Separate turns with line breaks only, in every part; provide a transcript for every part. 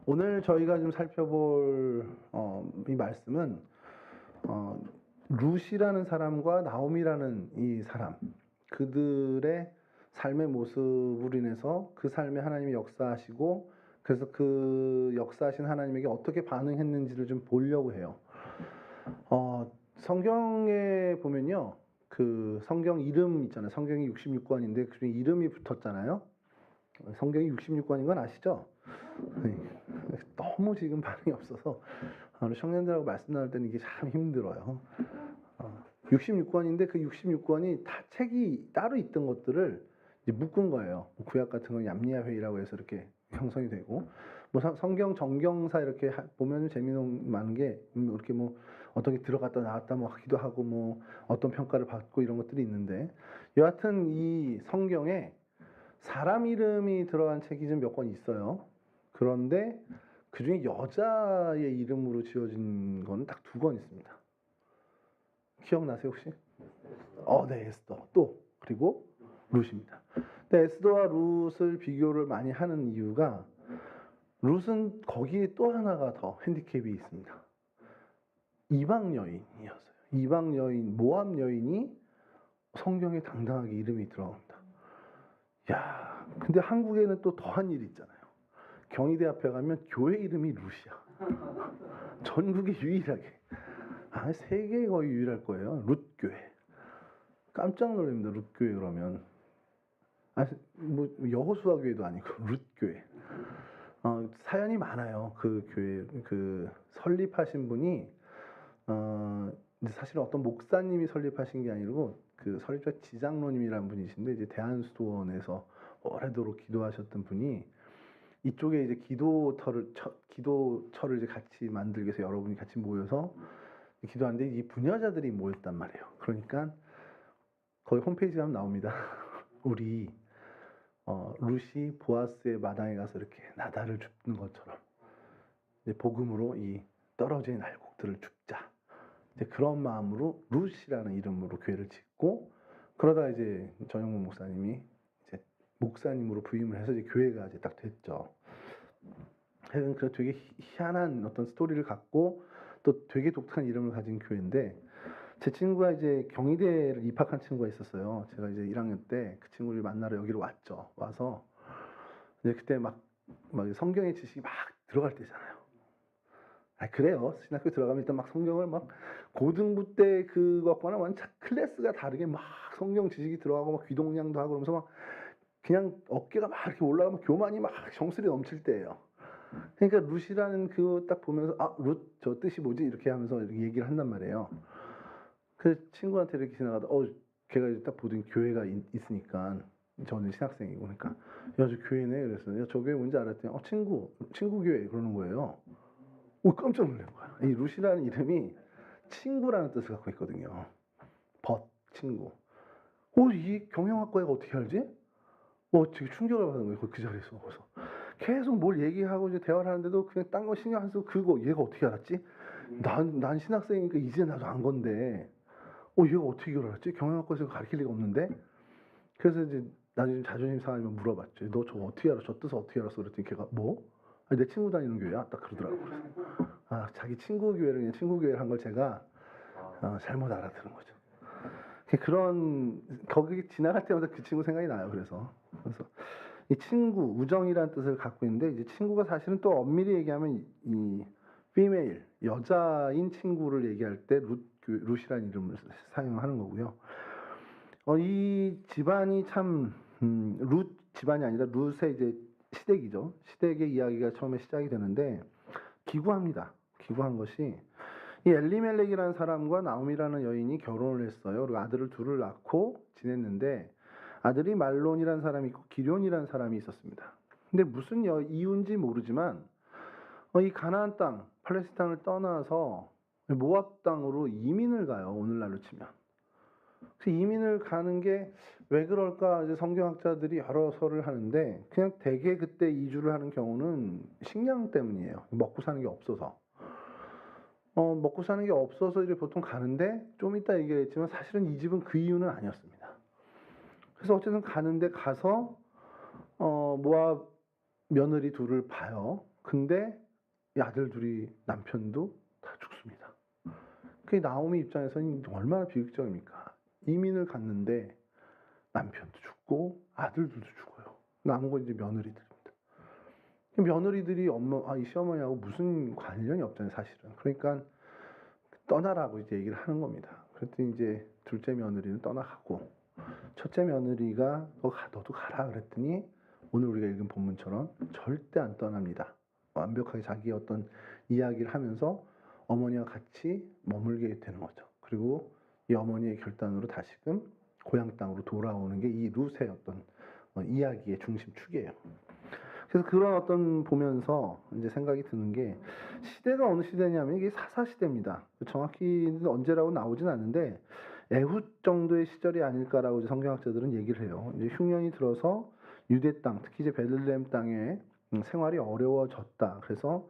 오늘 저희가 좀 살펴볼 이 말씀은 룻이라는 사람과 나옴이라는 이 사람, 그들의 삶의 모습으로 인해서 그 삶에 하나님이 역사하시고, 그래서 그 역사하신 하나님에게 어떻게 반응했는지를 좀 보려고 해요. 성경에 보면요, 그 성경 이름 있잖아요. 성경이 66권인데 그중에 이름이 붙었잖아요. 성경이 66권인 건 아시죠? 너무 지금 반응이 없어서 우리 청년들하고 말씀 나눌 때는 이게 참 힘들어요. 66권인데 그 66권이 다 책이 따로 있던 것들을 이제 묶은 거예요. 구약 같은 건 얌리아 회의라고 해서 이렇게 형성이 되고, 뭐 성경 정경사 이렇게 보면 재미는 많은 게 이렇게 뭐 어떻게 들어갔다 나왔다 뭐 하기도 하고 뭐 어떤 평가를 받고 이런 것들이 있는데, 여하튼 이 성경에 사람 이름이 들어간 책이 좀 몇 권 있어요. 그런데 그 중에 여자의 이름으로 지어진 건 딱 2권 있습니다. 기억나세요 혹시? 네, 에스더. 또 그리고 룻입니다. 근데 에스더와 룻을 비교를 많이 하는 이유가, 룻은 거기에 또 하나가 더 핸디캡이 있습니다. 이방 여인이었어요. 이방 여인, 모압 여인이 성경에 당당하게 이름이 들어갑니다. 야, 근데 한국에는 또 더한 일이 있잖아요. 경희대 앞에 가면 교회 이름이 룻이야. 전국에 유일하게. 세계에 거의 유일할 거예요. 룻교회. 깜짝 놀랍니다. 룻교회 그러면. 뭐 여호수아 교회도 아니고 룻교회. 사연이 많아요. 그 교회 그 설립하신 분이 사실 어떤 목사님이 설립하신 게 아니고 그 설립자 지장로님이라는 분이신데, 이제 대한수도원에서 오래도록 기도하셨던 분이 이쪽에 이제 기도처를 이제 같이 만들기 위해서 여러분이 같이 모여서 기도하는데, 이 부녀자들이 모였단 말이에요. 그러니까 거기 홈페이지 가면 나옵니다. 우리 룻이 보아스의 마당에 가서 이렇게 나다를 줍는 것처럼 이제 복음으로 이 떨어진 알곡들을 줍자. 이제 그런 마음으로 룻이라는 이름으로 교회를 짓고, 그러다 이제 전영문 목사님이 이제 목사님으로 부임을 해서 이제 교회가 이제 딱 됐죠. 그래서 되게 희한한 어떤 스토리를 갖고 또 되게 독특한 이름을 가진 교회인데, 제 친구가 이제 경희대를 입학한 친구가 있었어요. 제가 이제 1학년 때 그 친구를 만나러 여기로 왔죠. 와서 이제 그때 막 성경의 지식이 막 들어갈 때잖아요. 그래요. 신학교 들어가면 일단 막 성경을 막 고등부 때 그것과는 완전 클래스가 다르게 막 성경 지식이 들어가고 막 귀동냥도 하고 그러면서 막 그냥 어깨가 막 이렇게 올라가면 교만이 막 정수리 넘칠 때예요. 그러니까 룻이라는 그거 딱 보면서 룻 저 뜻이 뭐지? 이렇게 하면서 이렇게 얘기를 한단 말이에요. 그 친구한테 이렇게 지나가다 걔가 이제 딱 보던 교회가 있으니까, 저는 신학생이고, 그러니까 야, 저 교회네. 그래서 야, 저 교회 뭔지 알았더니 친구 교회 그러는 거예요. 깜짝 놀란 거야. 이 룻이라는 이름이 친구라는 뜻을 갖고 있거든요. 친구. 이 경영학과가 어떻게 알지? 되게 충격을 받은 거예요. 그 자리에서. 그래서 계속 뭘 얘기하고 이제 대화를 하는데도 그냥 딴 거 신경 안 쓰고, 그거 얘가 어떻게 알았지? 난 신학생이니까 이제 나도 안 건데, 얘가 어떻게 이걸 알았지? 경영학과에서 가르칠 리가 없는데? 그래서 이제 나중에 자존심 상하면 물어봤죠. 너 저거 어떻게 알아? 저 뜻을 어떻게 알았어? 그랬더니 걔가 내 친구 다니는 교회야? 딱 그러더라고요. 자기 친구 교회를 그냥 친구 교회를 한 걸 제가 잘못 알아들은 거죠. 거기 지나갈 때마다 그 친구 생각이 나요. 그래서 이 친구, 우정이라는 뜻을 갖고 있는데, 이제 친구가 사실은 또 엄밀히 얘기하면 이 female, 여자인 친구를 얘기할 때 룻이라는 이름을 사용하는 거고요. 이 집안이 참 룻 집안이 아니라 룻의 이제 시댁이죠. 시댁의 이야기가 처음에 시작이 되는데, 기구합니다. 기구한 것이, 이 엘리멜렉이라는 사람과 나옴이라는 여인이 결혼을 했어요. 그리고 아들을 둘을 낳고 지냈는데, 아들이 말론이라는 사람이 있고 기럧이라는 사람이 있었습니다. 근데 무슨 이유인지 모르지만 이 가나안 땅, 팔레스타인을 떠나서 모압 땅으로 이민을 가요. 오늘날로 치면. 그래서 이민을 가는 게 왜 그럴까, 이제 성경학자들이 여러 설을 하는데, 그냥 대개 그때 이주를 하는 경우는 식량 때문이에요. 먹고 사는 게 없어서. 먹고 사는 게 없어서 이제 보통 가는데, 좀 이따 얘기했지만 사실은 이 집은 그 이유는 아니었습니다. 그래서 어쨌든 가는데, 가서 모압 며느리 둘을 봐요. 근데 이 아들 둘이 남편도 다 죽습니다. 그 나오미 입장에서는 얼마나 비극적입니까? 이민을 갔는데 남편도 죽고 아들들도 죽어요. 남은 건 이제 며느리들입니다. 며느리들이 이 시어머니하고 무슨 관련이 없잖아요, 사실은. 그러니까 떠나라고 이제 얘기를 하는 겁니다. 그랬더니 이제 둘째 며느리는 떠나가고 첫째 며느리가 너도 가라 그랬더니 오늘 우리가 읽은 본문처럼 절대 안 떠납니다. 완벽하게 자기의 어떤 이야기를 하면서 어머니와 같이 머물게 되는 거죠. 그리고 이 어머니의 결단으로 다시금 고향 땅으로 돌아오는 게 이 룻의 어떤 이야기의 중심축이에요. 그래서 그런 어떤 보면서 이제 생각이 드는 게 시대가 어느 시대냐면 이게 사사 시대입니다. 정확히 언제라고 나오진 않는데 에훗 정도의 시절이 아닐까라고 성경학자들은 얘기를 해요. 이제 흉년이 들어서 유대 땅, 특히 이제 베들레헴 땅에 생활이 어려워졌다. 그래서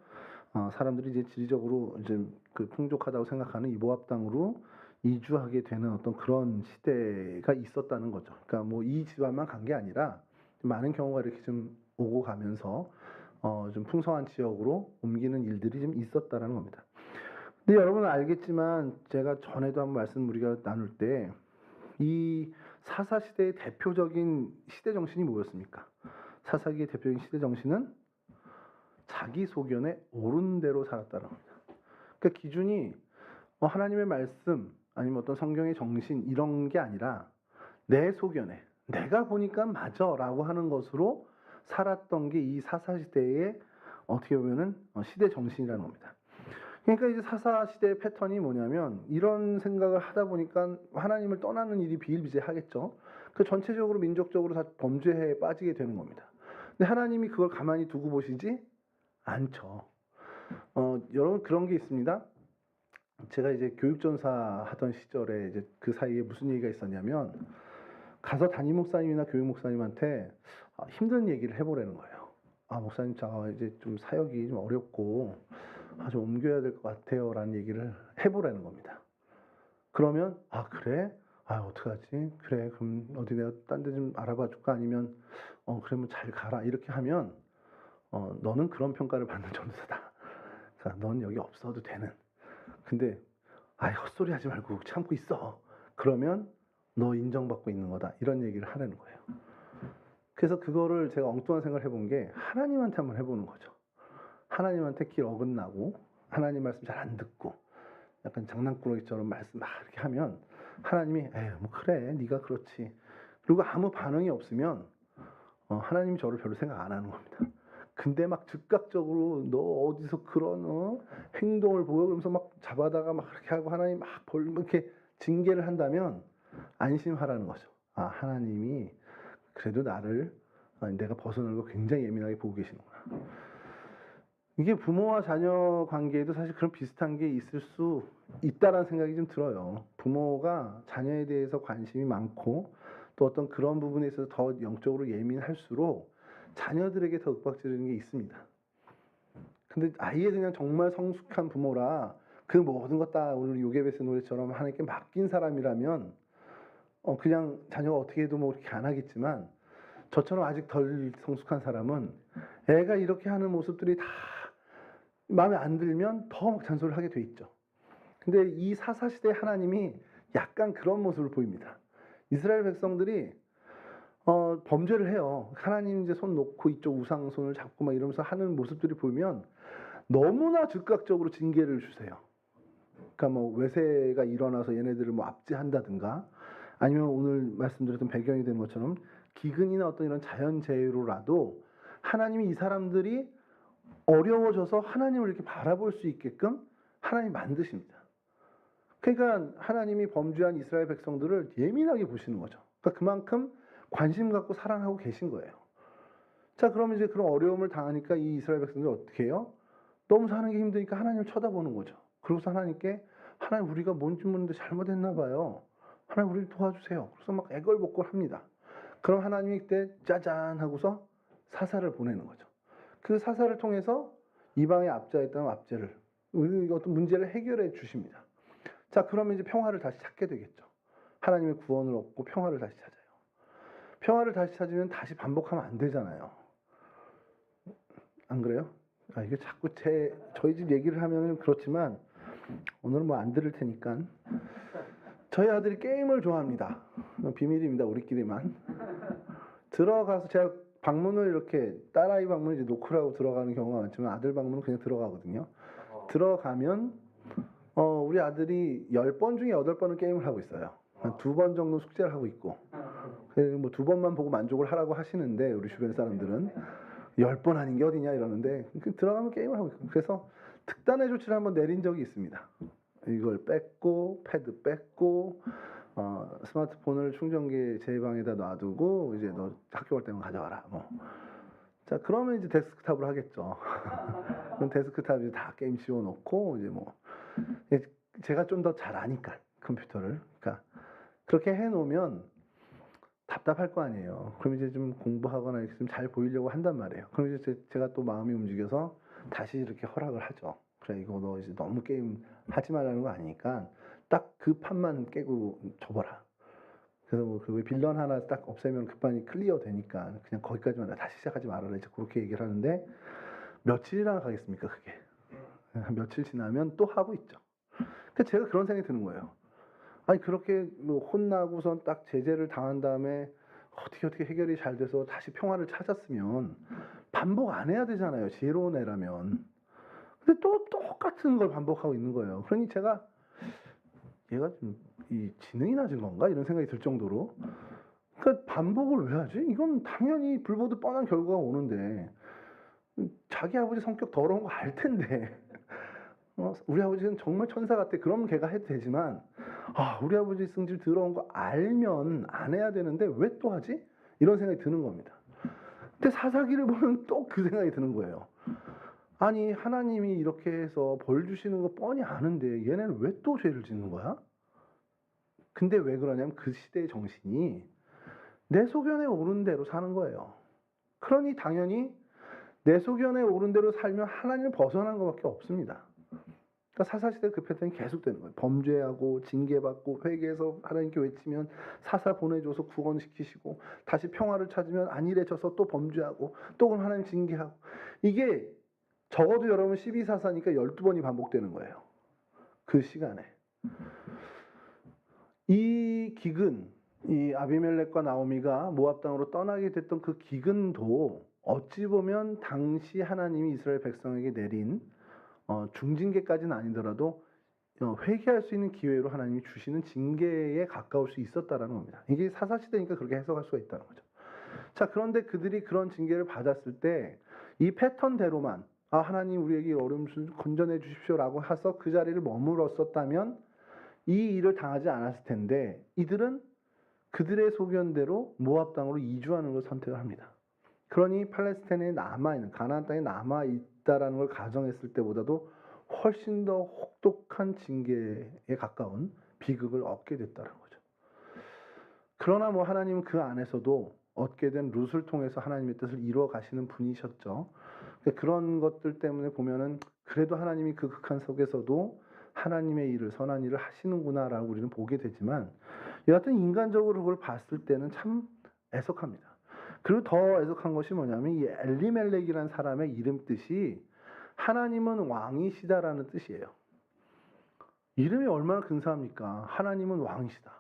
사람들이 이제 지리적으로 이제 그 풍족하다고 생각하는 이 모압 땅으로 이주하게 되는 어떤 그런 시대가 있었다는 거죠. 그러니까 뭐 이 집안만 간 게 아니라 많은 경우가 이렇게 좀 오고 가면서 좀 풍성한 지역으로 옮기는 일들이 좀 있었다라는 겁니다. 근데 여러분은 알겠지만 제가 전에도 한번 말씀 우리가 나눌 때 이 사사 시대의 대표적인 시대 정신이 뭐였습니까? 사사기의 대표적인 시대 정신은 자기 소견에 옳은 대로 살았다는 겁니다. 그러니까 기준이 하나님의 말씀 아니면 어떤 성경의 정신 이런 게 아니라 내 소견에 내가 보니까 맞아라고 하는 것으로 살았던 게 이 사사 시대의 어떻게 보면은 시대 정신이라는 겁니다. 그러니까 이제 사사 시대의 패턴이 뭐냐면 이런 생각을 하다 보니까 하나님을 떠나는 일이 비일비재하겠죠. 그 전체적으로 민족적으로 다 범죄에 빠지게 되는 겁니다. 근데 하나님이 그걸 가만히 두고 보시지 않죠. 여러분 그런 게 있습니다. 제가 이제 교육전사 하던 시절에 이제 그 사이에 무슨 얘기가 있었냐면 가서 담임 목사님이나 교육 목사님한테 힘든 얘기를 해보라는 거예요. 목사님, 제가 이제 좀 사역이 좀 어렵고 좀 옮겨야 될 것 같아요. 라는 얘기를 해보라는 겁니다. 그러면, 그래? 어떡하지? 그래, 그럼 어디 내가 딴 데 좀 알아봐 줄까? 아니면, 그러면 잘 가라. 이렇게 하면, 너는 그런 평가를 받는 전도사다. 그러니까 넌 여기 없어도 되는. 근데, 헛소리 하지 말고 참고 있어. 그러면 너 인정받고 있는 거다. 이런 얘기를 하라는 거예요. 그래서 그거를 제가 엉뚱한 생각을 해본 게 하나님한테 한번 해보는 거죠. 하나님한테 길 어긋나고 하나님 말씀 잘 안 듣고 약간 장난꾸러기처럼 말씀 막 이렇게 하면 하나님이 뭐 그래 네가 그렇지. 그리고 아무 반응이 없으면 하나님이 저를 별로 생각 안 하는 겁니다. 근데 막 즉각적으로 너 어디서 그런 행동을 보여 그러면서 막 잡아다가 막 그렇게 하고 하나님 막 이렇게 징계를 한다면 안심하라는 거죠. 하나님이 그래도 나를 내가 벗어나는 거 굉장히 예민하게 보고 계시는구나. 이게 부모와 자녀 관계에도 사실 그런 비슷한 게 있을 수 있다라는 생각이 좀 들어요. 부모가 자녀에 대해서 관심이 많고 또 어떤 그런 부분에 있어서 더 영적으로 예민할수록 자녀들에게 더 윽박지르는 게 있습니다. 근데 아예 그냥 정말 성숙한 부모라 그 모든 것 다 오늘 요게베스 노래처럼 하나님께 맡긴 사람이라면 그냥 자녀가 어떻게 해도 뭐 그렇게 안 하겠지만 저처럼 아직 덜 성숙한 사람은 애가 이렇게 하는 모습들이 다 마음에 안 들면 더 잔소리를 하게 돼 있죠. 근데 이 사사시대 하나님이 약간 그런 모습을 보입니다. 이스라엘 백성들이 범죄를 해요. 하나님 이제 손 놓고 이쪽 우상 손을 잡고 막 이러면서 하는 모습들이 보이면 너무나 즉각적으로 징계를 주세요. 그러니까 뭐 외세가 일어나서 얘네들을 뭐 압제한다든가 아니면 오늘 말씀드렸던 배경이 되는 것처럼 기근이나 어떤 이런 자연재해로라도 하나님이 이 사람들이 어려워져서 하나님을 이렇게 바라볼 수 있게끔 하나님 만드십니다. 그러니까 하나님이 범죄한 이스라엘 백성들을 예민하게 보시는 거죠. 그러니까 그만큼 관심 갖고 사랑하고 계신 거예요. 자, 그럼 이제 그런 어려움을 당하니까 이 이스라엘 백성들이 어떻게 해요? 너무 사는 게 힘드니까 하나님을 쳐다보는 거죠. 그러고서 하나님께 하나님 우리가 뭔지 모르는데 잘못했나 봐요. 하나님 우리를 도와주세요. 그래서 막 애걸복걸 합니다. 그럼 하나님이 그때 짜잔 하고서 사사를 보내는 거죠. 그 사사를 통해서 이방에 압제했다는 압제를 어떤 문제를 해결해 주십니다. 자, 그러면 이제 평화를 다시 찾게 되겠죠. 하나님의 구원을 얻고 평화를 다시 찾아요. 평화를 다시 찾으면 다시 반복하면 안 되잖아요. 안 그래요? 이게 자꾸 저희 집 얘기를 하면 그렇지만 오늘은 뭐 안 들을 테니까. 저희 아들이 게임을 좋아합니다. 비밀입니다. 우리끼리만. 들어가서 제가 방문을 이렇게 딸아이 방문을 이제 노크라고 들어가는 경우가 많지만 아들 방문은 그냥 들어가거든요. 들어가면 우리 아들이 10번 중에 8번은 게임을 하고 있어요. 한 2번 정도 숙제를 하고 있고. 뭐 2번만 보고 만족을 하라고 하시는데 우리 주변 사람들은 10번 아닌 게 어디냐 이러는데 들어가면 게임을 하고 있고. 그래서 특단의 조치를 한번 내린 적이 있습니다. 이걸 뺐고 패드 뺐고 스마트폰을 충전기에 제 방에다 놔두고 이제 너 학교 갈 때만 가져와라. 뭐. 자 그러면 이제 데스크탑으로 하겠죠. 그럼 데스크탑에 다 게임 지워놓고 이제 뭐 제가 좀 더 잘 아니까 컴퓨터를. 그러니까 그렇게 해놓으면 답답할 거 아니에요. 그럼 이제 좀 공부하거나 이렇게 좀 잘 보이려고 한단 말이에요. 그럼 이제 제가 또 마음이 움직여서 다시 이렇게 허락을 하죠. 그래 이거 너 이제 너무 게임 하지 말라는 거 아니니까 딱 그 판만 깨고 줘봐라. 그래서 뭐 그 빌런 하나 딱 없애면 그 판이 클리어 되니까 그냥 거기까지만 다시 시작하지 말아라. 이제 그렇게 얘기를 하는데 며칠이나 가겠습니까 그게. 며칠 지나면 또 하고 있죠. 그러니까 제가 그런 생각이 드는 거예요. 아니 그렇게 뭐 혼나고선 딱 제재를 당한 다음에 어떻게 해결이 잘 돼서 다시 평화를 찾았으면 반복 안 해야 되잖아요. 지혜로운 애라면. 근데 또 똑같은 걸 반복하고 있는 거예요. 그러니 제가 얘가 좀 이 지능이 낮은 건가 이런 생각이 들 정도로. 그러니까 반복을 왜 하지? 이건 당연히 불보듯 뻔한 결과가 오는데 자기 아버지 성격 더러운 거 알 텐데 우리 아버지는 정말 천사 같아. 그러면 걔가 해도 되지만 우리 아버지 성질 더러운 거 알면 안 해야 되는데 왜 또 하지? 이런 생각이 드는 겁니다. 근데 사사기를 보면 또 그 생각이 드는 거예요. 아니 하나님이 이렇게 해서 벌 주시는 거 뻔히 아는데 얘네는 왜 또 죄를 짓는 거야? 근데 왜 그러냐면 그 시대의 정신이 내 소견에 오른 대로 사는 거예요. 그러니 당연히 내 소견에 오른 대로 살면 하나님을 벗어나는 것밖에 없습니다. 그러니까 사사시대 그 패턴이 계속되는 거예요. 범죄하고 징계받고 회개해서 하나님께 외치면 사사 보내줘서 구원시키시고 다시 평화를 찾으면 안일해져서 또 범죄하고 또 그럼 하나님 징계하고 이게 적어도 여러분 12사사니까 12번이 반복되는 거예요. 그 시간에. 이 기근, 이 아비멜렉과 나오미가 모압 땅으로 떠나게 됐던 그 기근도 어찌 보면 당시 하나님이 이스라엘 백성에게 내린 중징계까지는 아니더라도 회개할 수 있는 기회로 하나님이 주시는 징계에 가까울 수 있었다라는 겁니다. 이게 사사시대니까 그렇게 해석할 수가 있다는 거죠. 자, 그런데 그들이 그런 징계를 받았을 때 이 패턴대로만 하나님 우리에게 어려움 건져내 주십시오라고 해서 그 자리를 머물렀었다면 이 일을 당하지 않았을 텐데 이들은 그들의 소견대로 모압 땅으로 이주하는 걸 선택을 합니다. 그러니 팔레스타인에 남아있는 가나안 땅에 남아있다라는 걸 가정했을 때보다도 훨씬 더 혹독한 징계에 가까운 비극을 얻게 됐다는 거죠. 그러나 뭐 하나님은 그 안에서도 얻게 된 룻을 통해서 하나님의 뜻을 이루어 가시는 분이셨죠. 그런 것들 때문에 보면은 그래도 하나님이 그 극한 속에서도 하나님의 일을 선한 일을 하시는구나라고 우리는 보게 되지만 여하튼 인간적으로 그걸 봤을 때는 참 애석합니다. 그리고 더 애석한 것이 뭐냐면 이 엘리멜렉이라는 사람의 이름 뜻이 하나님은 왕이시다라는 뜻이에요. 이름이 얼마나 근사합니까? 하나님은 왕이시다.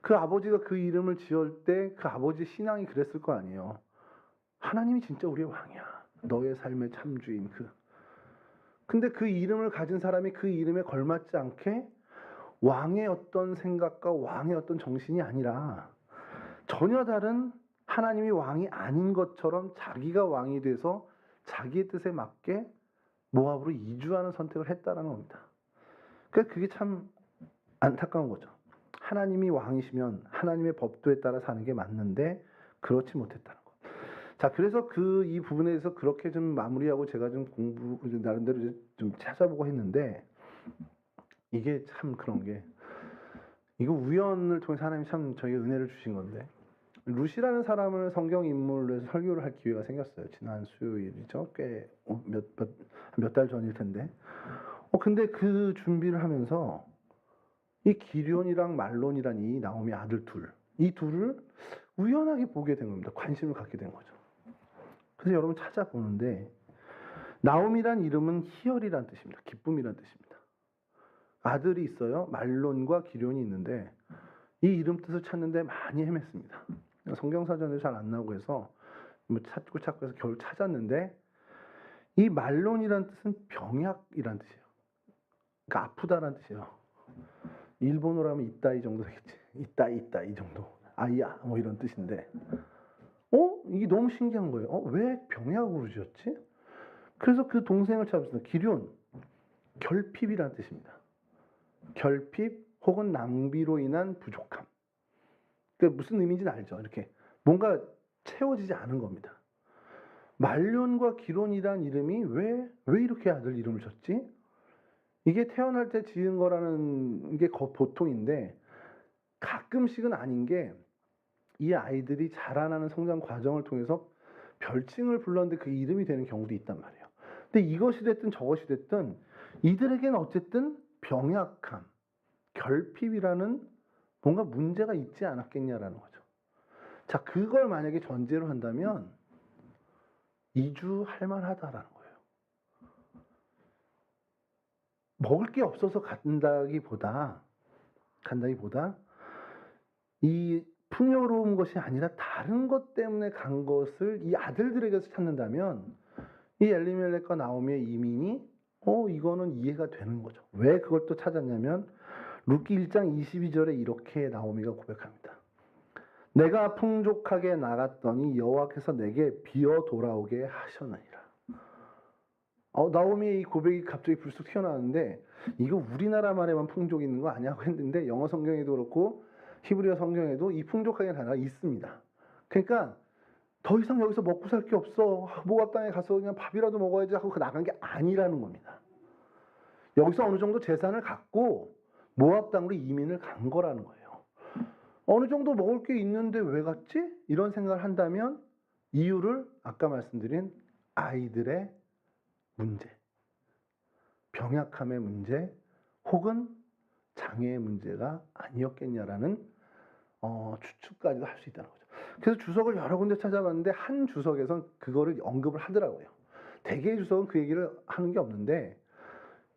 그 아버지가 그 이름을 지을 때 그 아버지 신앙이 그랬을 거 아니에요. 하나님이 진짜 우리의 왕이야. 너의 삶의 참주인 근데 그 이름을 가진 사람이 그 이름에 걸맞지 않게 왕의 어떤 생각과 왕의 어떤 정신이 아니라 전혀 다른 하나님이 왕이 아닌 것처럼 자기가 왕이 돼서 자기의 뜻에 맞게 모압으로 이주하는 선택을 했다라는 겁니다. 그러니까 그게 참 안타까운 거죠. 하나님이 왕이시면 하나님의 법도에 따라 사는 게 맞는데 그렇지 못했다는 거. 자, 그래서 이 부분에서 그렇게 좀 마무리하고 제가 좀 나름대로 좀 찾아보고 했는데 이게 참 그런 게 이거 우연을 통해서 하나님이 참 저에게 은혜를 주신 건데 룻이라는 사람을 성경 인물로 해서 설교를 할 기회가 생겼어요. 지난 수요일이죠. 꽤 몇 달 전일 텐데. 근데 그 준비를 하면서 이 기럝이랑 말론이란 이 나오미 아들 이 둘을 우연하게 보게 된 겁니다. 관심을 갖게 된 거죠. 그래서 여러분 찾아보는데 나옴이란 이름은 희열이란 뜻입니다. 기쁨이란 뜻입니다. 아들이 있어요. 말론과 기련이 있는데 이 이름 뜻을 찾는데 많이 헤맸습니다. 성경사전에 잘 안 나오고 해서 뭐 찾고 해서 겨우 찾았는데 이 말론이란 뜻은 병약이란 뜻이에요. 그러니까 아프다란 뜻이에요. 일본어로 하면 있다 이 정도 되겠지. 있다 이 정도. 아이야 뭐 이런 뜻인데 이게 너무 신기한 거예요. 왜 병약으로 지었지? 그래서 그 동생을 찾았습니다. 기륜, 결핍이라는 뜻입니다. 결핍 혹은 낭비로 인한 부족함. 그러니까 무슨 의미인지는 알죠. 이렇게 뭔가 채워지지 않은 겁니다. 말론과 기론이란 이름이 왜 이렇게 아들 이름을 줬지? 이게 태어날 때 지은 거라는 게 보통인데 가끔씩은 아닌 게 이 아이들이 자라나는 성장 과정을 통해서 별칭을 불렀는데 그 이름이 되는 경우도 있단 말이에요. 근데 이것이 됐든 저것이 됐든 이들에게는 어쨌든 병약함, 결핍이라는 뭔가 문제가 있지 않았겠냐라는 거죠. 자, 그걸 만약에 전제로 한다면 이주할 만하다라는 거예요. 먹을 게 없어서 간다기보다 이 풍요로운 것이 아니라 다른 것 때문에 간 것을 이 아들들에게서 찾는다면 이 엘리멜렉과 나오미의 이민이 이거는 이해가 되는 거죠. 왜 그걸 또 찾았냐면 룻기 1장 22절에 이렇게 나오미가 고백합니다. 내가 풍족하게 나갔더니 여호와께서 내게 비어 돌아오게 하셨느니라. 나오미의 이 고백이 갑자기 불쑥 튀어나왔는데 이거 우리나라 말에만 풍족이 있는 거 아니냐고 했는데 영어 성경에도 그렇고 히브리어 성경에도 이 풍족하게 단어가 있습니다. 그러니까 더 이상 여기서 먹고 살 게 없어. 모압 땅에 가서 그냥 밥이라도 먹어야지 하고 나간 게 아니라는 겁니다. 여기서 어느 정도 재산을 갖고 모압 땅으로 이민을 간 거라는 거예요. 어느 정도 먹을 게 있는데 왜 갔지? 이런 생각을 한다면 이유를 아까 말씀드린 아이들의 문제, 병약함의 문제, 혹은 장애의 문제가 아니었겠냐라는 추측까지도 할 수 있다는 거죠. 그래서 주석을 여러 군데 찾아봤는데 한 주석에선 그거를 언급을 하더라고요. 대개의 주석은 그 얘기를 하는 게 없는데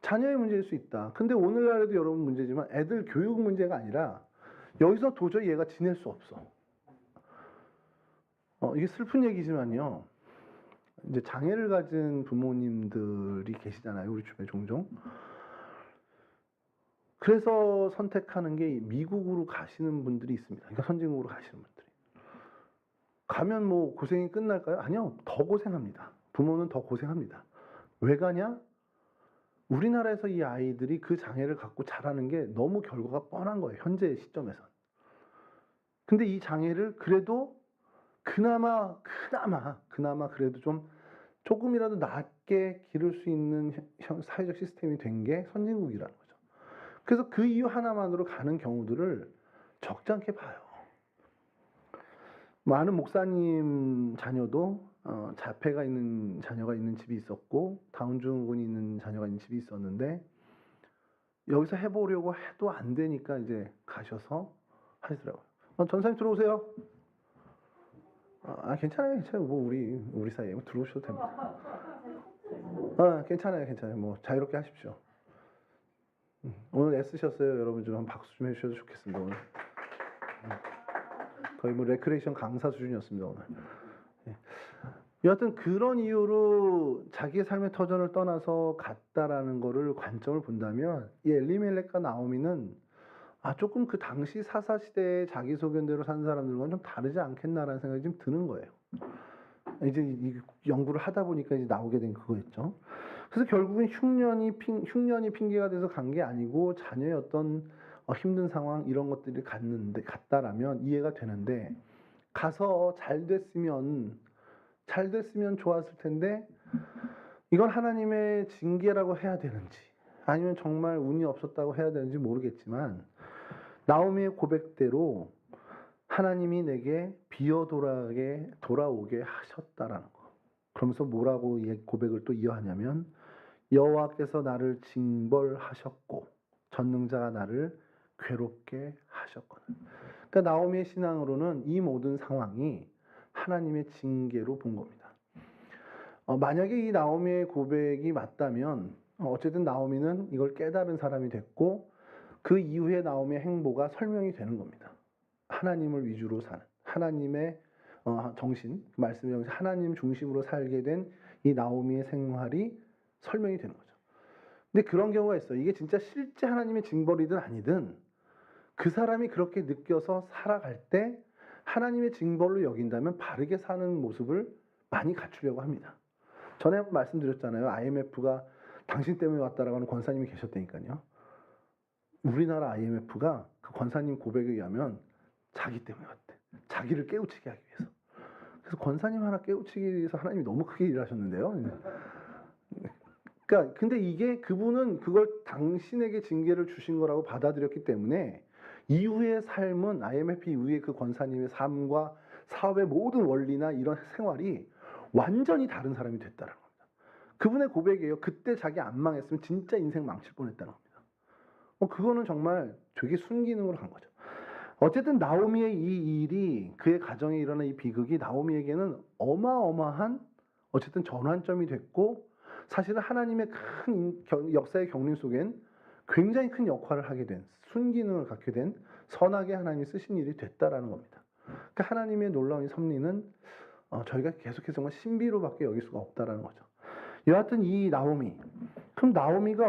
자녀의 문제일 수 있다. 근데 오늘날에도 여러분 문제지만 애들 교육 문제가 아니라 여기서 도저히 얘가 지낼 수 없어. 이게 슬픈 얘기지만요. 이제 장애를 가진 부모님들이 계시잖아요. 우리 주변에 종종. 그래서 선택하는 게 미국으로 가시는 분들이 있습니다. 그러니까 선진국으로 가시는 분들이. 가면 뭐 고생이 끝날까요? 아니요. 더 고생합니다. 부모는 더 고생합니다. 왜 가냐? 우리나라에서 이 아이들이 그 장애를 갖고 자라는 게 너무 결과가 뻔한 거예요. 현재 시점에선. 근데 이 장애를 그래도 그나마 그래도 좀 조금이라도 낫게 기를 수 있는 사회적 시스템이 된 게 선진국이라는 거죠. 그래서 그 이유 하나만으로 가는 경우들을 적지 않게 봐요. 많은 목사님 자녀도 자폐가 있는 자녀가 있는 집이 있었고 다운 증후군이 있는 자녀가 있는 집이 있었는데 여기서 해보려고 해도 안 되니까 이제 가셔서 하시더라고요. 전사님 들어오세요. 괜찮아요. 뭐 우리 사이에 뭐 들어오셔도 됩니다. 괜찮아요. 뭐 자유롭게 하십시오. 오늘 애쓰셨어요. 여러분 좀 한 박수 좀 해주셔도 좋겠습니다. 오늘 거의 뭐 레크레이션 강사 수준이었습니다. 오늘. 여하튼 그런 이유로 자기의 삶의 터전을 떠나서 갔다라는 거를 관점을 본다면 이 엘리멜렉과 나오미는 조금 그 당시 사사시대의 자기 소견대로 산 사람들과는 좀 다르지 않겠나라는 생각이 좀 드는 거예요. 이제 이 연구를 하다 보니까 이제 나오게 된 그거였죠. 그래서 결국은 흉년이 핑계가 돼서 간 게 아니고 자녀의 어떤 힘든 상황 이런 것들이 갔다라면 이해가 되는데 가서 잘 됐으면 좋았을 텐데 이건 하나님의 징계라고 해야 되는지 아니면 정말 운이 없었다고 해야 되는지 모르겠지만 나오미의 고백대로 하나님이 내게 비어 돌아오게 하셨다라는 거. 그러면서 뭐라고 이 고백을 또 이어하냐면 여호와께서 나를 징벌하셨고 전능자가 나를 괴롭게 하셨거든. 그러니까 나오미의 신앙으로는 이 모든 상황이 하나님의 징계로 본 겁니다. 만약에 이 나오미의 고백이 맞다면 어쨌든 나오미는 이걸 깨달은 사람이 됐고 그 이후에 나오미의 행보가 설명이 되는 겁니다. 하나님을 위주로 사는 하나님의 정신, 말씀의 정신, 하나님 중심으로 살게 된 이 나오미의 생활이 설명이 되는 거죠. 근데 그런 경우가 있어요. 이게 진짜 실제 하나님의 징벌이든 아니든 그 사람이 그렇게 느껴서 살아갈 때 하나님의 징벌로 여긴다면 바르게 사는 모습을 많이 갖추려고 합니다. 전에 한번 말씀드렸잖아요. IMF가 당신 때문에 왔다라고 하는 권사님이 계셨다니까요. 우리나라 IMF가 그 권사님 고백에 의하면 자기 때문에 왔대. 자기를 깨우치게 하기 위해서. 그래서 권사님 하나 깨우치기 위해서 하나님이 너무 크게 일하셨는데요. 그러니까 근데 이게 그분은 그걸 당신에게 징계를 주신 거라고 받아들였기 때문에 이후의 삶은 IMF 이후에 그 권사님의 삶과 사업의 모든 원리나 이런 생활이 완전히 다른 사람이 됐다는 겁니다. 그분의 고백이에요. 그때 자기 안 망했으면 진짜 인생 망칠 뻔했다는 겁니다. 그거는 정말 되게 순기능으로 한 거죠. 어쨌든 나오미의 이 일이 그의 가정에 일어난 이 비극이 나오미에게는 어마어마한 어쨌든 전환점이 됐고 사실은 하나님의 큰 역사의 경륜 속엔 굉장히 큰 역할을 하게 된 순기능을 갖게 된 선하게 하나님이 쓰신 일이 됐다라는 겁니다. 그러니까 하나님의 놀라운 섭리는 저희가 계속해서 정말 신비로밖에 여길 수가 없다라는 거죠. 여하튼 이 나오미, 그럼 나오미가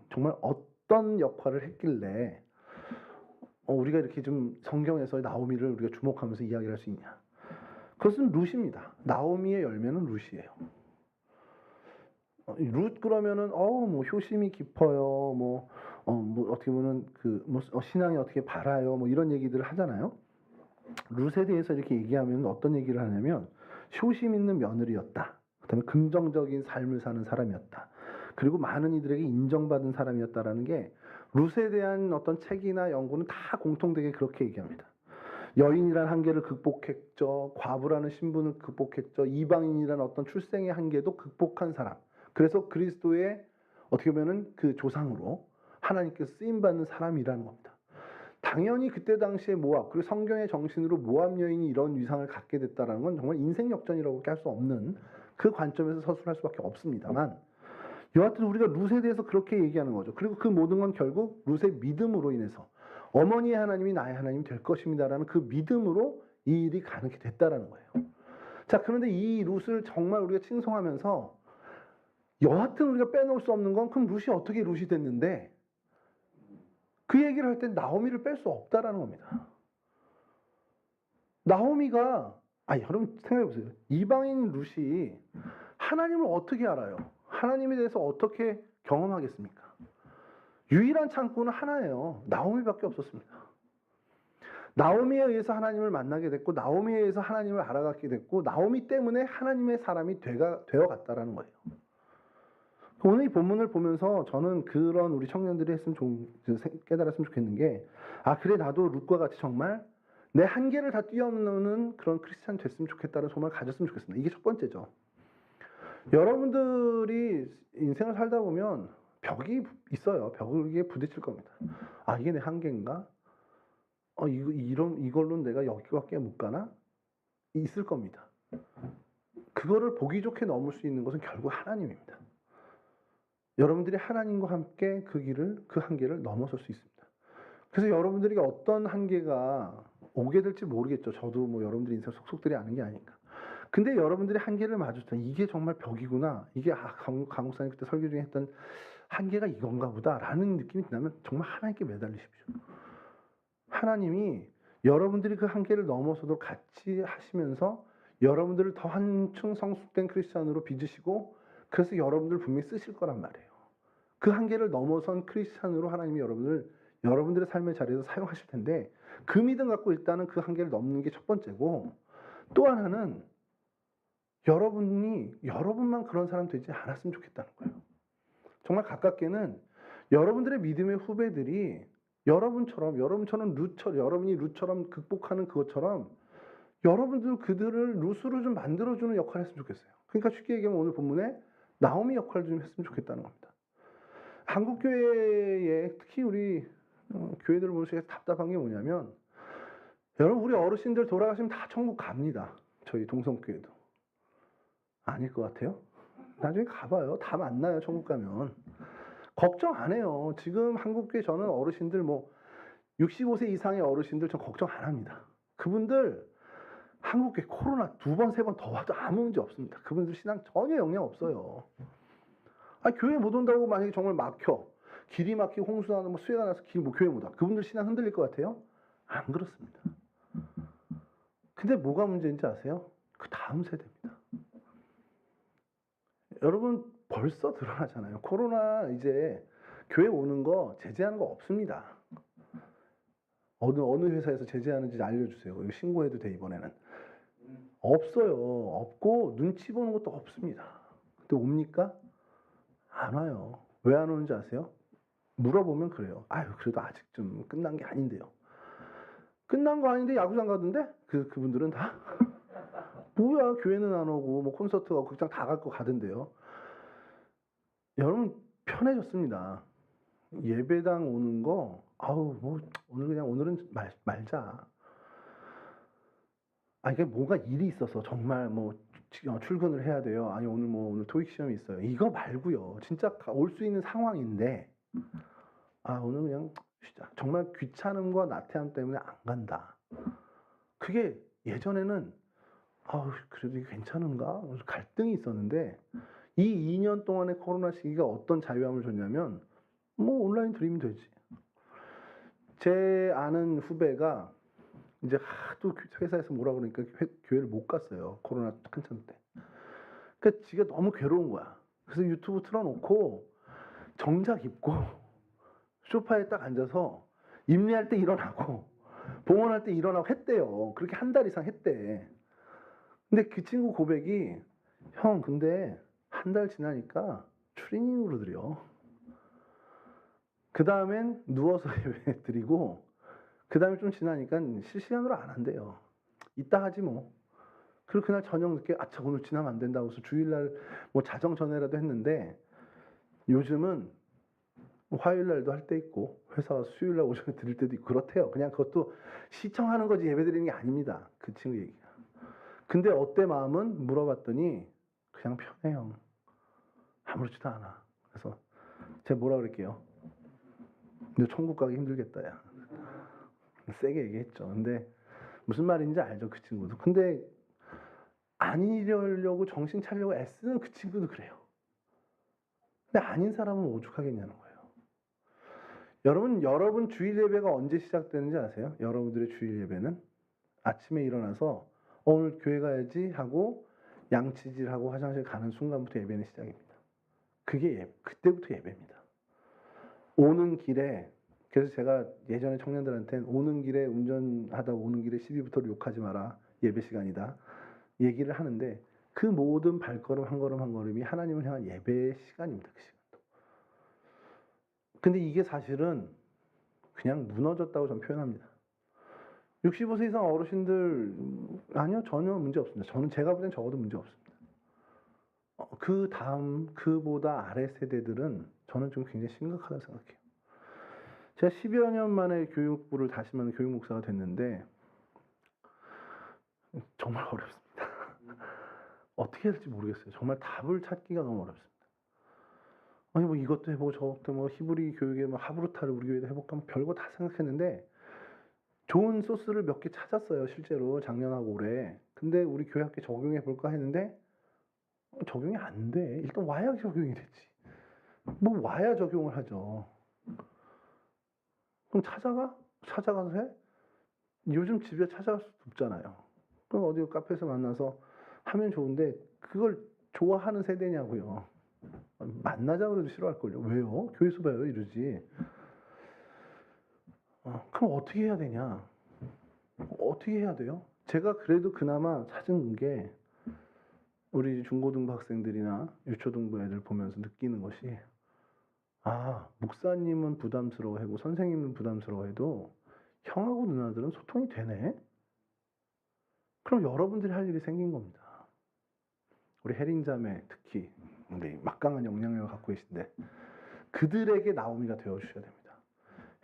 정말 어떤 역할을 했길래 우리가 이렇게 좀 성경에서 나오미를 우리가 주목하면서 이야기를 할 수 있냐? 그것은 룻입니다. 나오미의 열매는 룻이에요. 룻 그러면은 뭐 효심이 깊어요. 뭐 어떻게 보면 신앙이 어떻게 바라요. 뭐 이런 얘기들을 하잖아요. 룻에 대해서 이렇게 얘기하면 어떤 얘기를 하냐면 효심 있는 며느리였다. 그다음에 긍정적인 삶을 사는 사람이었다. 그리고 많은 이들에게 인정받은 사람이었다라는 게 룻에 대한 어떤 책이나 연구는 다 공통되게 그렇게 얘기합니다. 여인이란 한계를 극복했죠. 과부라는 신분을 극복했죠. 이방인이란 어떤 출생의 한계도 극복한 사람. 그래서 그리스도의 어떻게 보면은 그 조상으로 하나님께서 쓰임받는 사람이라는 겁니다. 당연히 그때 당시에 모압, 그리고 성경의 정신으로 모압 여인이 이런 위상을 갖게 됐다는 건 정말 인생 역전이라고 할 수 없는 그 관점에서 서술할 수밖에 없습니다만 여하튼 우리가 룻에 대해서 그렇게 얘기하는 거죠. 그리고 그 모든 건 결국 룻의 믿음으로 인해서 어머니의 하나님이 나의 하나님이 될 것입니다라는 그 믿음으로 이 일이 가능하게 됐다라는 거예요. 자, 그런데 이 룻을 정말 우리가 칭송하면서 여하튼 우리가 빼놓을 수 없는 건 그럼 룻이 어떻게 룻이 됐는데 그 얘기를 할 때 나오미를 뺄 수 없다라는 겁니다. 나오미가 여러분 생각해 보세요. 이방인 룻이 하나님을 어떻게 알아요? 하나님에 대해서 어떻게 경험하겠습니까? 유일한 창구는 하나예요. 나오미밖에 없었습니다. 나오미에 의해서 하나님을 만나게 됐고 나오미에 의해서 하나님을 알아가게 됐고 나오미 때문에 하나님의 사람이 되어갔다라는 거예요. 오늘 이 본문을 보면서 저는 그런 우리 청년들이 깨달았으면 좋겠는 게 그래 나도 룻과 같이 정말 내 한계를 다 뛰어넘는 그런 크리스찬 됐으면 좋겠다는 소망을 가졌으면 좋겠습니다. 이게 첫 번째죠. 여러분들이 인생을 살다 보면 벽이 있어요. 벽에 부딪힐 겁니다. 이게 내 한계인가? 이걸로는 내가 여기밖에 못 가나? 있을 겁니다. 그거를 보기 좋게 넘을 수 있는 것은 결국 하나님입니다. 여러분들이 하나님과 함께 그 한계를 넘어설 수 있습니다. 그래서 여러분들이 어떤 한계가 오게 될지 모르겠죠. 저도 여러분들이 인생 속속들이 아는 게 아니니까. 근데 여러분들이 한계를 마주쳤다. 이게 정말 벽이구나. 이게 강목사님 그때 설교 중에 했던 한계가 이건가 보다라는 느낌이 든다면 정말 하나님께 매달리십시오. 하나님이 여러분들이 그 한계를 넘어서도 같이 하시면서 여러분들을 더 한층 성숙된 크리스찬으로 빚으시고 그래서 여러분들을 분명히 쓰실 거란 말이에요. 그 한계를 넘어선 크리스찬으로 하나님이 여러분들의 삶의 자리에서 사용하실 텐데 그 믿음 갖고 일단은 그 한계를 넘는 게 첫 번째고 또 하나는 여러분만 그런 사람 되지 않았으면 좋겠다는 거예요. 정말 가깝게는 여러분들의 믿음의 후배들이 여러분이 룻처럼 극복하는 그것처럼 여러분들 그들을 룻으로 좀 만들어주는 역할을 했으면 좋겠어요. 그러니까 쉽게 얘기하면 오늘 본문에 나오미 역할을 좀 했으면 좋겠다는 겁니다. 한국교회에 특히 우리 교회들을 보시기에 답답한 게 뭐냐면 여러분 우리 어르신들 돌아가시면 다 천국 갑니다. 저희 동성교회도. 아닐 것 같아요? 나중에 가봐요. 다 만나요, 천국 가면. 걱정 안 해요. 지금 한국교회 저는 어르신들 65세 이상의 어르신들 전 걱정 안 합니다. 그분들 한국교회 코로나 2번, 3번 더 와도 아무 문제 없습니다. 그분들 신앙 전혀 영향 없어요. 교회 못 온다고 만약에 정말 막혀. 길이 막히고 홍수나는 수해가 나서 교회 못 와. 그분들 신앙 흔들릴 것 같아요? 안 그렇습니다. 근데 뭐가 문제인지 아세요? 그 다음 세대입니다. 여러분 벌써 드러나잖아요. 코로나 이제 교회 오는 거 제재하는 거 없습니다. 어느 회사에서 제재하는지 알려주세요. 이거 신고해도 돼 이번에는. 없어요. 없고 눈치 보는 것도 없습니다. 근데 옵니까? 안 와요. 왜 안 오는지 아세요? 물어보면 그래요. 그래도 아직 좀 끝난 게 아닌데요. 끝난 거 아닌데 야구장 가던데? 그분들은 다? 뭐야, 교회는 안 오고, 콘서트 가고, 극장 다 갈 거 가던데요. 여러분, 편해졌습니다. 예배당 오는 거, 오늘은 말자. 이게 뭔가 일이 있어서 정말 출근을 해야 돼요. 아니, 오늘 토익 시험이 있어요. 이거 말고요. 진짜 올 수 있는 상황인데, 오늘 그냥 쉬자. 정말 귀찮음과 나태함 때문에 안 간다. 그게 예전에는 그래도 이게 괜찮은가? 갈등이 있었는데 이 2년 동안의 코로나 시기가 어떤 자유함을 줬냐면 온라인 드리면 되지. 제 아는 후배가 이제 하도 회사에서 뭐라 그러니까 교회를 못 갔어요. 코로나 한참 때. 그러니까 지가 너무 괴로운 거야. 그래서 유튜브 틀어놓고 정작 입고 소파에 딱 앉아서 임례할 때 일어나고 봉헌할 때 일어나고 했대요. 그렇게 한 달 이상 했대. 근데 그 친구 고백이 형 근데 한 달 지나니까 추리닝으로 드려. 그 다음엔 누워서 예배 드리고 그 다음에 좀 지나니까 실시간으로 안 한대요. 이따 하지 뭐. 그리고 그날 저녁 늦게 오늘 지나면 안 된다고 해서 주일날 자정 전에라도 했는데 요즘은 화요일날도 할 때 있고 회사 와서 수요일날 오전에 드릴 때도 있고 그렇대요. 그냥 그것도 시청하는 거지 예배 드리는 게 아닙니다. 그 친구 얘기가. 근데 어때 마음은? 물어봤더니 그냥 편해요. 아무렇지도 않아. 그래서 제가 뭐라 그럴게요. 근데 천국 가기 힘들겠다 야. 세게 얘기했죠. 근데 무슨 말인지 알죠 그 친구도. 근데 안 이러려고 정신 차리려고 애쓰는 그 친구도 그래요. 근데 아닌 사람은 오죽하겠냐는 거예요. 여러분 주일 예배가 언제 시작되는지 아세요? 여러분들의 주일 예배는 아침에 일어나서 오늘 교회 가야지 하고 양치질하고 화장실 가는 순간부터 예배는 시작입니다. 그때부터 예배입니다. 오는 길에 그래서 제가 예전에 청년들한테는 오는 길에 운전하다 오는 길에 시비부터 욕하지 마라. 예배 시간이다. 얘기를 하는데 그 모든 발걸음 한 걸음 한 걸음이 하나님을 향한 예배의 시간입니다. 그 시간도. 근데 이게 사실은 그냥 무너졌다고 저는 표현합니다. 65세 이상 어르신들 아니요 전혀 문제 없습니다. 제가 볼 땐 적어도 문제 없습니다. 그 다음 그보다 아래 세대들은 저는 좀 굉장히 심각하다고 생각해요. 제가 10여 년 만에 교육부를 다시만 교육 목사가 됐는데 정말 어렵습니다. 어떻게 해야 될지 모르겠어요. 정말 답을 찾기가 너무 어렵습니다. 이것도 해보고 저것도 히브리 교육에 하브루타를 우리 교회도 해볼까 별거 다 생각했는데 좋은 소스를 몇 개 찾았어요. 실제로 작년하고 올해. 근데 우리 교회 학교에 적용해 볼까 했는데 적용이 안 돼. 일단 와야 적용이 되지. 와야 적용을 하죠. 그럼 찾아가서 해? 요즘 집에 찾아갈 수도 없잖아요. 그럼 어디 카페에서 만나서 하면 좋은데 그걸 좋아하는 세대냐고요. 만나자고 해도 싫어할걸요. 왜요? 교회에서 봐요 이러지. 그럼 어떻게 해야 되냐? 어떻게 해야 돼요? 제가 그래도 그나마 찾은 게 우리 중고등부 학생들이나 유초등부 애들 보면서 느끼는 것이 목사님은 부담스러워하고 선생님은 부담스러워해도 형하고 누나들은 소통이 되네? 그럼 여러분들이 할 일이 생긴 겁니다. 우리 혜린자매 특히 우리 막강한 영향력을 갖고 계신데 그들에게 나오미가 되어주셔야 됩니다.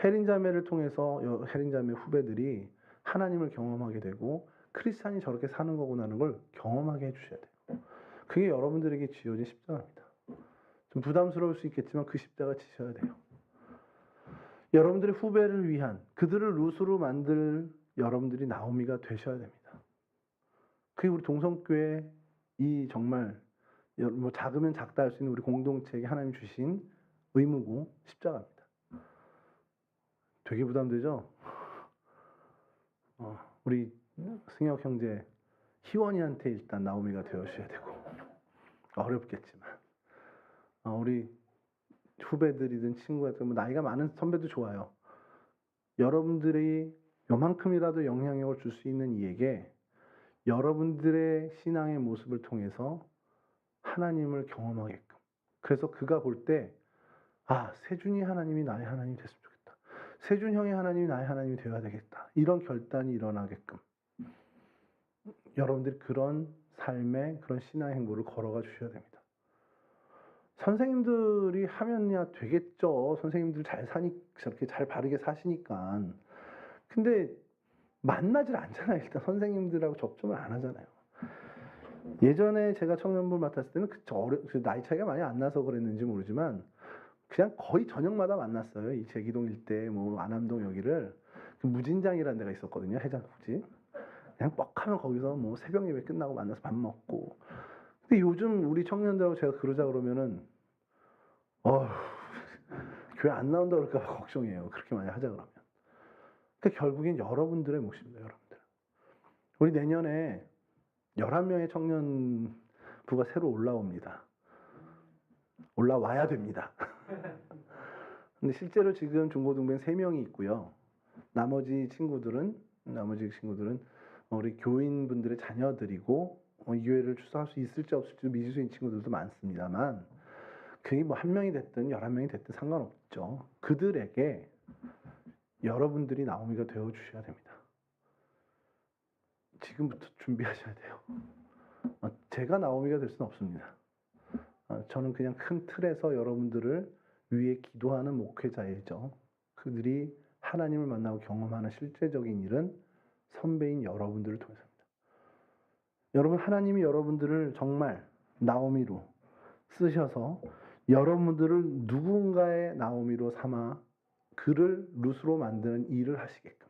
혜린자매를 통해서 혜린자매 후배들이 하나님을 경험하게 되고 크리스찬이 저렇게 사는 거구나라는 걸 경험하게 해주셔야 돼요. 그게 여러분들에게 지어진 십자가입니다. 좀 부담스러울 수 있겠지만 그 십자가 지셔야 돼요. 여러분들의 후배를 위한, 그들을 룻으로 만들 여러분들이 나오미가 되셔야 됩니다. 그게 우리 동성교회 이 정말 뭐 작으면 작다 할 수 있는 우리 공동체에게 하나님 주신 의무고 십자가입니다. 되게 부담되죠? 우리 승혁 형제 희원이한테 일단 나오미가 되어주셔야 되고, 어렵겠지만 우리 후배들이든 친구들, 뭐 나이가 많은 선배도 좋아요. 여러분들이 요만큼이라도 영향력을 줄 수 있는 이에게 여러분들의 신앙의 모습을 통해서 하나님을 경험하게끔, 그래서 그가 볼 때 세준이 하나님이 나의 하나님이 됐으면 좋겠다, 세준 형의 하나님이 나의 하나님이 되어야 되겠다, 이런 결단이 일어나게끔 여러분들이 그런 삶의 그런 신앙의 행보를 걸어가 주셔야 됩니다. 선생님들이 하면야 되겠죠. 선생님들 저렇게 잘 바르게 사시니까. 근데 만나질 않잖아요. 일단 선생님들하고 접점을 안 하잖아요. 예전에 제가 청년부를 맡았을 때는 그 나이 차이가 많이 안 나서 그랬는지 모르지만 그냥 거의 저녁마다 만났어요. 이 제기동 일대, 뭐 안암동 여기를 그 무진장이라는 데가 있었거든요. 해장국집. 그냥 뻑하면 거기서 뭐 새벽 예배 끝나고 만나서 밥 먹고. 근데 요즘 우리 청년들하고 제가 그러자 그러면은 교회 안 나온다 그럴까 봐 걱정이에요. 그렇게 많이 하자 그러면. 그러니까 결국엔 여러분들의 몫입니다. 여러분들. 우리 내년에 11명의 청년부가 새로 올라옵니다. 올라와야 됩니다. 근데 실제로 지금 중고등부엔 3명이 있고요. 나머지 친구들은 우리 교인분들의 자녀들이고 이 교회를 출석할 수 있을지 없을지 미지수인 친구들도 많습니다만, 그게 뭐 1명이 됐든 11명이 됐든 상관없죠. 그들에게 여러분들이 나오미가 되어 주셔야 됩니다. 지금부터 준비하셔야 돼요. 제가 나오미가 될 수는 없습니다. 저는 그냥 큰 틀에서 여러분들을 위해 기도하는 목회자이죠. 그들이 하나님을 만나고 경험하는 실제적인 일은 선배인 여러분들을 통해서입니다. 여러분, 하나님이 여러분들을 정말 나오미로 쓰셔서 여러분들을 누군가의 나오미로 삼아 그를 룻으로 만드는 일을 하시게끔,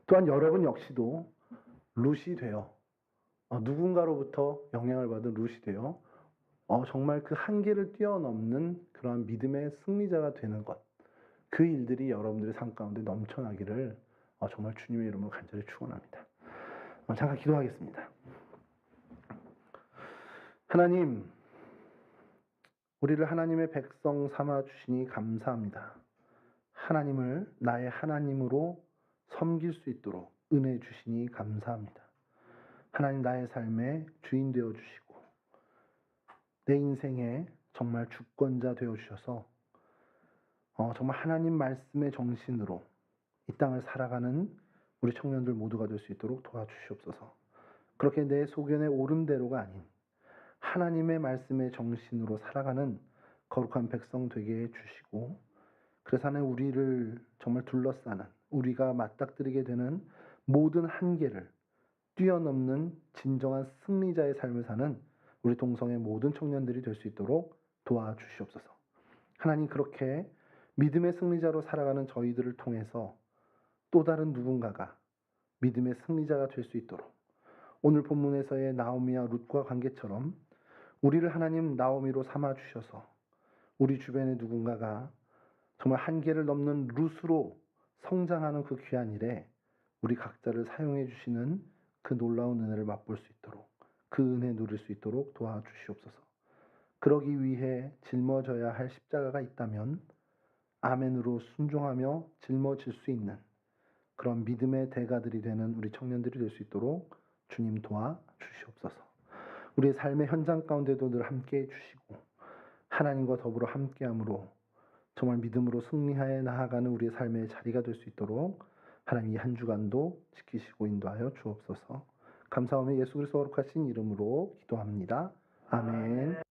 또한 여러분 역시도 룻이 되어 누군가로부터 영향을 받은 룻이 되어 정말 그 한계를 뛰어넘는 그러한 믿음의 승리자가 되는 것, 그 일들이 여러분들의 삶 가운데 넘쳐나기를 정말 주님의 이름으로 간절히 축원합니다. 잠깐 기도하겠습니다. 하나님, 우리를 하나님의 백성 삼아 주시니 감사합니다. 하나님을 나의 하나님으로 섬길 수 있도록 은혜 주시니 감사합니다. 하나님, 나의 삶의 주인 되어 주시고 내 인생의 정말 주권자 되어 주셔서 정말 하나님 말씀의 정신으로 이 땅을 살아가는 우리 청년들 모두가 될 수 있도록 도와주시옵소서. 그렇게 내 소견에 옳은 대로가 아닌 하나님의 말씀의 정신으로 살아가는 거룩한 백성 되게 해주시고, 그래서 하나님 우리를 정말 둘러싸는, 우리가 맞닥뜨리게 되는 모든 한계를 뛰어넘는 진정한 승리자의 삶을 사는 우리 동성의 모든 청년들이 될 수 있도록 도와주시옵소서. 하나님, 그렇게 믿음의 승리자로 살아가는 저희들을 통해서 또 다른 누군가가 믿음의 승리자가 될 수 있도록 오늘 본문에서의 나오미와 룻과 관계처럼 우리를 하나님 나오미로 삼아 주셔서 우리 주변의 누군가가 정말 한계를 넘는 룻으로 성장하는 그 귀한 일에 우리 각자를 사용해 주시는 그 놀라운 은혜를 맛볼 수 있도록, 그 은혜 누릴 수 있도록 도와주시옵소서. 그러기 위해 짊어져야 할 십자가가 있다면 아멘으로 순종하며 짊어질 수 있는 그런 믿음의 대가들이 되는 우리 청년들이 될 수 있도록 주님 도와주시옵소서. 우리의 삶의 현장 가운데도 늘 함께해 주시고 하나님과 더불어 함께함으로 정말 믿음으로 승리하여 나아가는 우리의 삶의 자리가 될 수 있도록 하나님 이 한 주간도 지키시고 인도하여 주옵소서. 감사하며 예수 그리스도 거룩하신 이름으로 기도합니다. 아멘.